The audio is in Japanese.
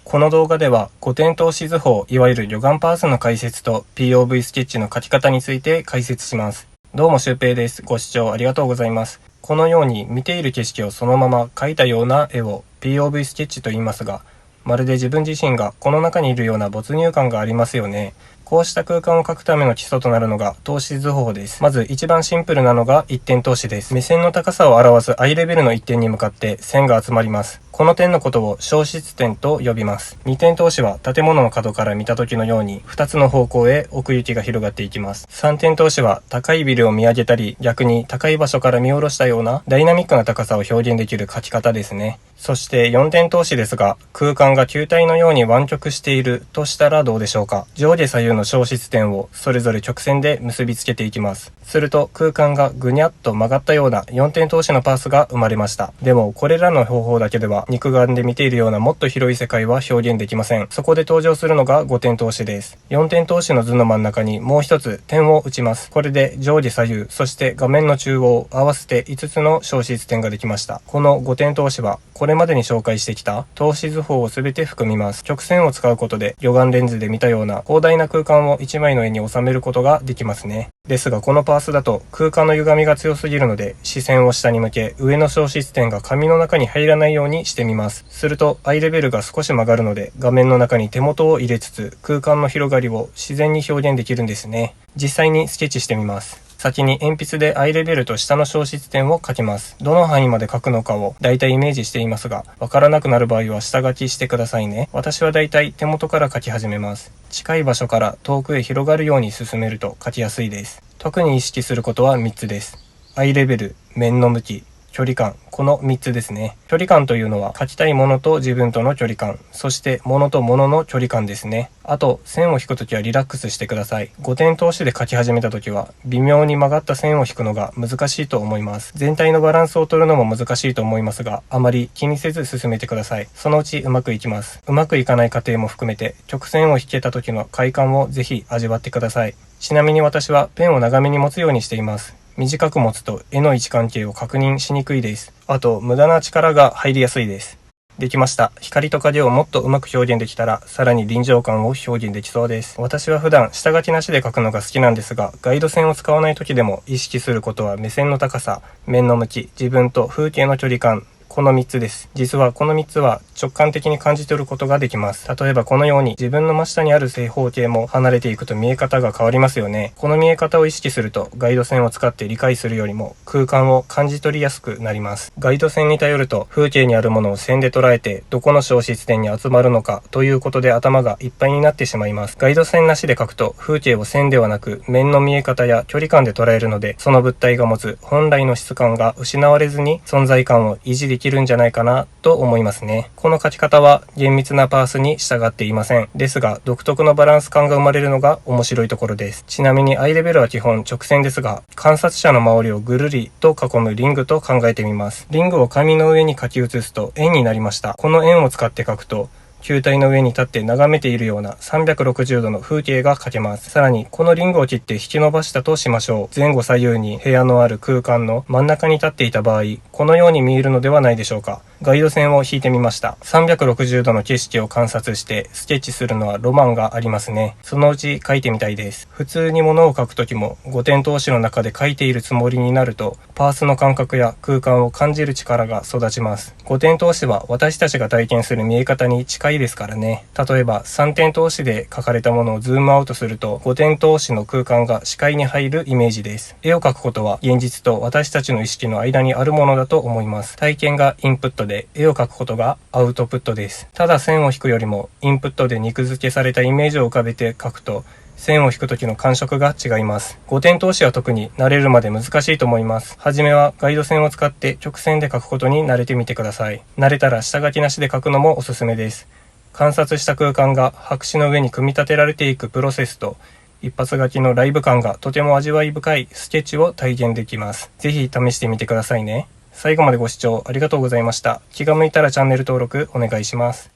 この動画では5点透視図法、いわゆる魚眼パースの解説と POV スケッチの描き方について解説します。どうもシュウペイです。ご視聴ありがとうございます。このように見ている景色をそのまま描いたような絵を POV スケッチと言いますが、まるで自分自身がこの中にいるような没入感がありますよね。こうした空間を描くための基礎となるのが透視図法です。まず一番シンプルなのが一点透視です。目線の高さを表すアイレベルの一点に向かって線が集まります。この点のことを消失点と呼びます。二点透視は建物の角から見た時のように2つの方向へ奥行きが広がっていきます。三点透視は高いビルを見上げたり、逆に高い場所から見下ろしたようなダイナミックな高さを表現できる描き方ですね。そして四点透視ですが、空間が球体のように湾曲しているとしたらどうでしょうか。上下左右の消失点をそれぞれ直線で結びつけていきます。すると空間がぐにゃっと曲がったような四点透視のパースが生まれました。でもこれらの方法だけでは肉眼で見ているようなもっと広い世界は表現できません。そこで登場するのが5点透視です。4点透視の図の真ん中にもう一つ点を打ちます。これで上下左右、そして画面の中央合わせて5つの消失点ができました。この5点透視はこれまでに紹介してきた透視図法を全て含みます。曲線を使うことで魚眼レンズで見たような広大な空間を1枚の絵に収めることができますね。ですがこのパースだと空間の歪みが強すぎるので、視線を下に向け上の消失点が紙の中に入らないようにしてみます。するとアイレベルが少し曲がるので、画面の中に手元を入れつつ空間の広がりを自然に表現できるんですね。実際にスケッチしてみます。先に鉛筆でアイレベルと下の消失点を書きます。どの範囲まで書くのかをだいたいイメージしていますが、わからなくなる場合は下書きしてくださいね。私はだいたい手元から書き始めます。近い場所から遠くへ広がるように進めると書きやすいです。特に意識することは3つです。アイレベル、面の向き、距離感、この3つですね。距離感というのは描きたいものと自分との距離感、そして物と物の距離感ですね。あと線を引くときはリラックスしてください。5点透視で描き始めたときは微妙に曲がった線を引くのが難しいと思います。全体のバランスを取るのも難しいと思いますが、あまり気にせず進めてください。そのうちうまくいきます。うまくいかない過程も含めて曲線を引けた時の快感をぜひ味わってください。ちなみに私はペンを長めに持つようにしています。短く持つと絵の位置関係を確認しにくいです。あと無駄な力が入りやすいです。できました。光と影をもっとうまく表現できたら、さらに臨場感を表現できそうです。私は普段下書きなしで描くのが好きなんですが、ガイド線を使わない時でも意識することは目線の高さ、面の向き、自分と風景の距離感、この3つです。実はこの3つは直感的に感じ取ることができます。例えばこのように自分の真下にある正方形も離れていくと見え方が変わりますよね。この見え方を意識するとガイド線を使って理解するよりも空間を感じ取りやすくなります。ガイド線に頼ると風景にあるものを線で捉えてどこの消失点に集まるのかということで頭がいっぱいになってしまいます。ガイド線なしで描くと風景を線ではなく面の見え方や距離感で捉えるので、その物体が持つ本来の質感が失われずに存在感を維持できるんじゃないかなと思いますね。この描き方は厳密なパースに従っていません。ですが独特のバランス感が生まれるのが面白いところです。ちなみにアイレベルは基本直線ですが、観察者の周りをぐるりと囲むリングと考えてみます。リングを紙の上に書き写すと円になりました。この円を使って書くと球体の上に立って眺めているような360度の風景が描けます。さらにこのリングを切って引き伸ばしたとしましょう。前後左右に部屋のある空間の真ん中に立っていた場合、このように見えるのではないでしょうか。ガイド線を引いてみました。360度の景色を観察してスケッチするのはロマンがありますね。そのうち描いてみたいです。普通に物を描くときも5点透視の中で描いているつもりになると、パースの感覚や空間を感じる力が育ちます。5点透視は私たちが体験する見え方に近いですからね。例えば3点透視で描かれたものをズームアウトすると5点透視の空間が視界に入るイメージです。絵を描くことは現実と私たちの意識の間にあるものだと思います。体験がインプットで絵を描くことがアウトプットです。ただ線を引くよりもインプットで肉付けされたイメージを浮かべて描くと線を引く時の感触が違います。5点透視は特に慣れるまで難しいと思います。はじめはガイド線を使って直線で描くことに慣れてみてください。慣れたら下書きなしで描くのもおすすめです。観察した空間が白紙の上に組み立てられていくプロセスと一発書きのライブ感がとても味わい深いスケッチを体現できます。ぜひ試してみてくださいね。最後までご視聴ありがとうございました。気が向いたらチャンネル登録お願いします。